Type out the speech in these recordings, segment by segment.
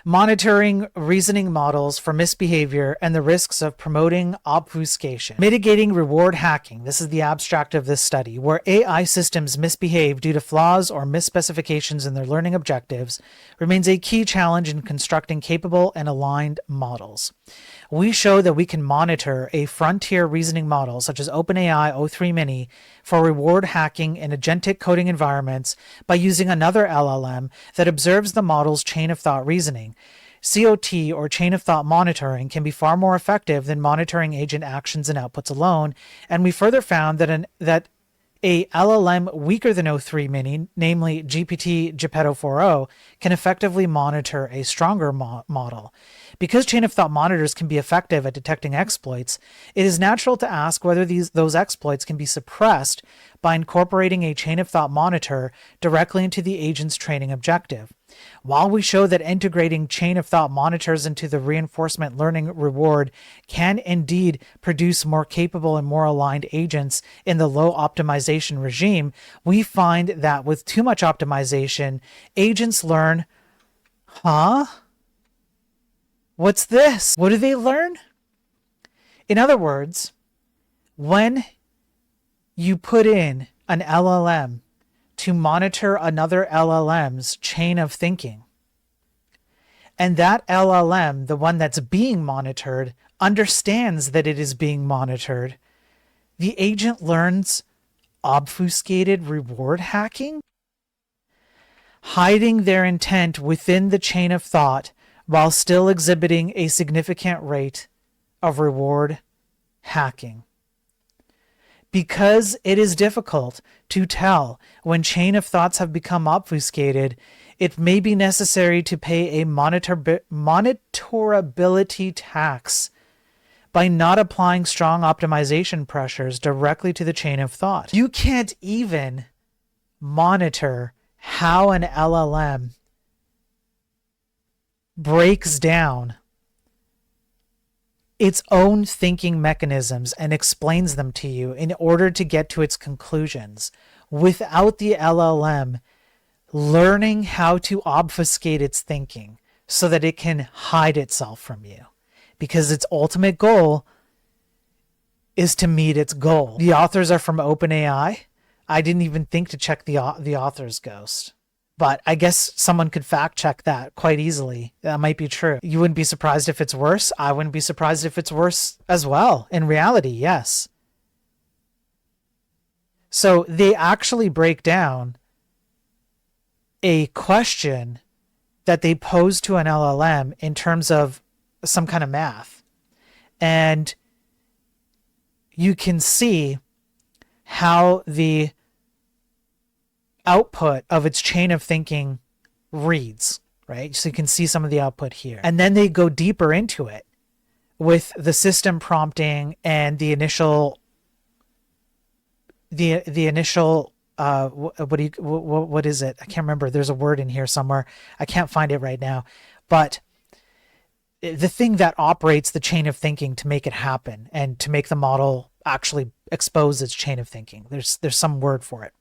monitoring reasoning models for misbehavior and the risks of promoting obfuscation, mitigating reward hacking. This is the abstract of this study, where AI systems misbehave due to flaws or misspecifications in their learning objectives, remains a key challenge in constructing capable and aligned models. We show that we can monitor a frontier reasoning model such as OpenAI O3 Mini for reward hacking in agentic coding environments by using another LLM that observes the model's chain of thought reasoning. COT, or chain of thought monitoring, can be far more effective than monitoring agent actions and outputs alone, and we further found that a LLM weaker than O3 Mini, namely GPT Geppetto 4o, can effectively monitor a stronger model. Because chain of thought monitors can be effective at detecting exploits, it is natural to ask whether those exploits can be suppressed by incorporating a chain of thought monitor directly into the agent's training objective. While we show that integrating chain of thought monitors into the reinforcement learning reward can indeed produce more capable and more aligned agents in the low optimization regime, we find that with too much optimization, agents learn, what's this? What do they learn? In other words, when you put in an LLM to monitor another LLM's chain of thinking, and that LLM, the one that's being monitored, understands that it is being monitored, the agent learns obfuscated reward hacking, hiding their intent within the chain of thought while still exhibiting a significant rate of reward hacking. Because it is difficult to tell when chain of thoughts have become obfuscated, it may be necessary to pay a monitorability tax by not applying strong optimization pressures directly to the chain of thought. You can't even monitor how an LLM breaks down its own thinking mechanisms and explains them to you in order to get to its conclusions without the LLM learning how to obfuscate its thinking so that it can hide itself from you, because its ultimate goal is to meet its goal. The authors are from OpenAI. I didn't even think to check the author's ghost. But I guess someone could fact check that quite easily. That might be true. You wouldn't be surprised if it's worse. I wouldn't be surprised if it's worse as well. In reality, yes. So they actually break down a question that they pose to an LLM in terms of some kind of math. And you can see how the output of its chain of thinking reads, right? So you can see some of the output here. And then they go deeper into it with the system prompting and the initial what is it? I can't remember. There's a word in here somewhere. I can't find it right now. But the thing that operates the chain of thinking to make it happen and to make the model actually expose its chain of thinking. There's some word for it.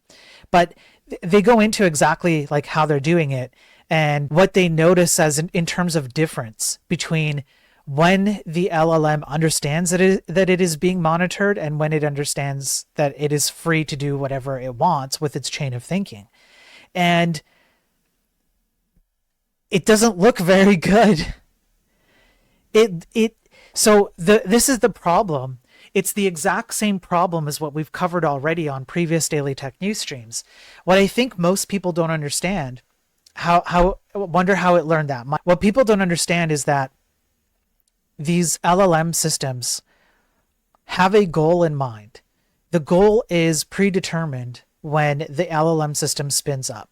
But they go into exactly like how they're doing it and what they notice as in terms of difference between when the LLM understands that it is being monitored and when it understands that it is free to do whatever it wants with its chain of thinking. And it doesn't look very good. This is the problem. It's the exact same problem as what we've covered already on previous Daily Tech News streams. What I think most people don't understand, wonder how it learned that. What people don't understand is that these LLM systems have a goal in mind. The goal is predetermined when the LLM system spins up.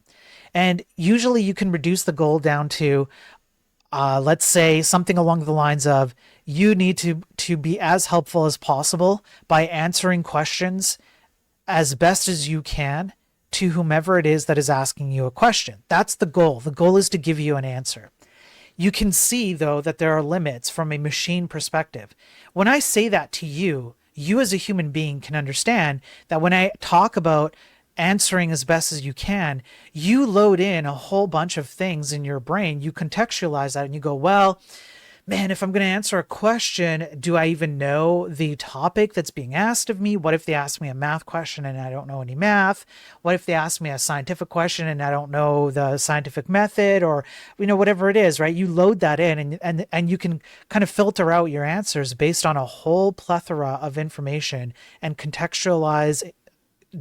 And usually you can reduce the goal down to, let's say something along the lines of, you need to be as helpful as possible by answering questions as best as you can to whomever it is that is asking you a question. That's the goal. The goal is to give you an answer. You can see, though, that there are limits from a machine perspective. When I say that to you, you as a human being can understand that when I talk about answering as best as you can, you load in a whole bunch of things in your brain. You contextualize that and you go, well, man, if I'm going to answer a question, do I even know the topic that's being asked of me? What if they ask me a math question and I don't know any math? What if they ask me a scientific question and I don't know the scientific method, or, whatever it is, right? You load that in and you can kind of filter out your answers based on a whole plethora of information and contextualize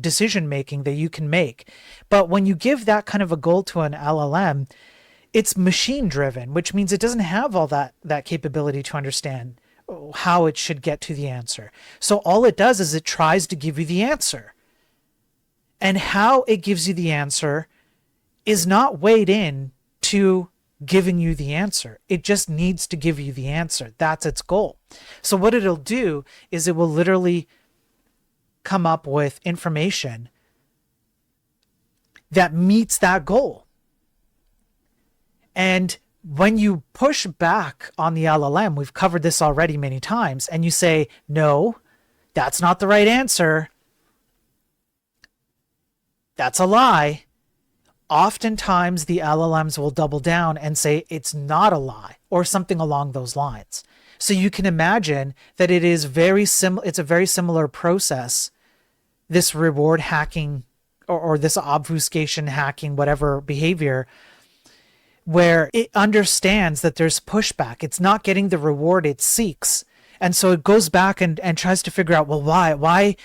decision making that you can make. But when you give that kind of a goal to an LLM, it's machine driven, which means it doesn't have all that capability to understand how it should get to the answer. So all it does is it tries to give you the answer. And how it gives you the answer is not weighed in to giving you the answer. It just needs to give you the answer. That's its goal. So what it'll do is it will literally come up with information that meets that goal. And when you push back on the LLM, we've covered this already many times, and you say, no, that's not the right answer, that's a lie, oftentimes the LLMs will double down and say it's not a lie or something along those lines. So you can imagine that it is it's a very similar process, this reward hacking or this obfuscation hacking, whatever behavior, where it understands that there's pushback. It's not getting the reward it seeks. And so it goes back and tries to figure out, well, why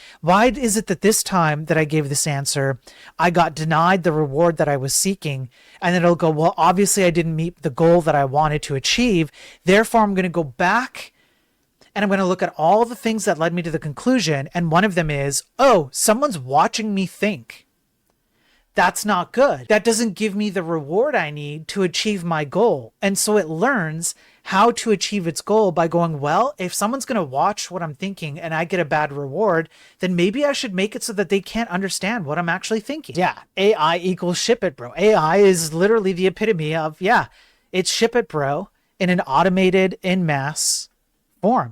is it that this time that I gave this answer, I got denied the reward that I was seeking? And then it'll go, well, obviously I didn't meet the goal that I wanted to achieve. Therefore, I'm going to go back and I'm going to look at all the things that led me to the conclusion. And one of them is, oh, someone's watching me think. That's not good. That doesn't give me the reward I need to achieve my goal. And so it learns how to achieve its goal by going, well, if someone's going to watch what I'm thinking and I get a bad reward, then maybe I should make it so that they can't understand what I'm actually thinking. Yeah, AI equals ship it, bro. AI is literally the epitome of, it's ship it, bro, in an automated, en masse form.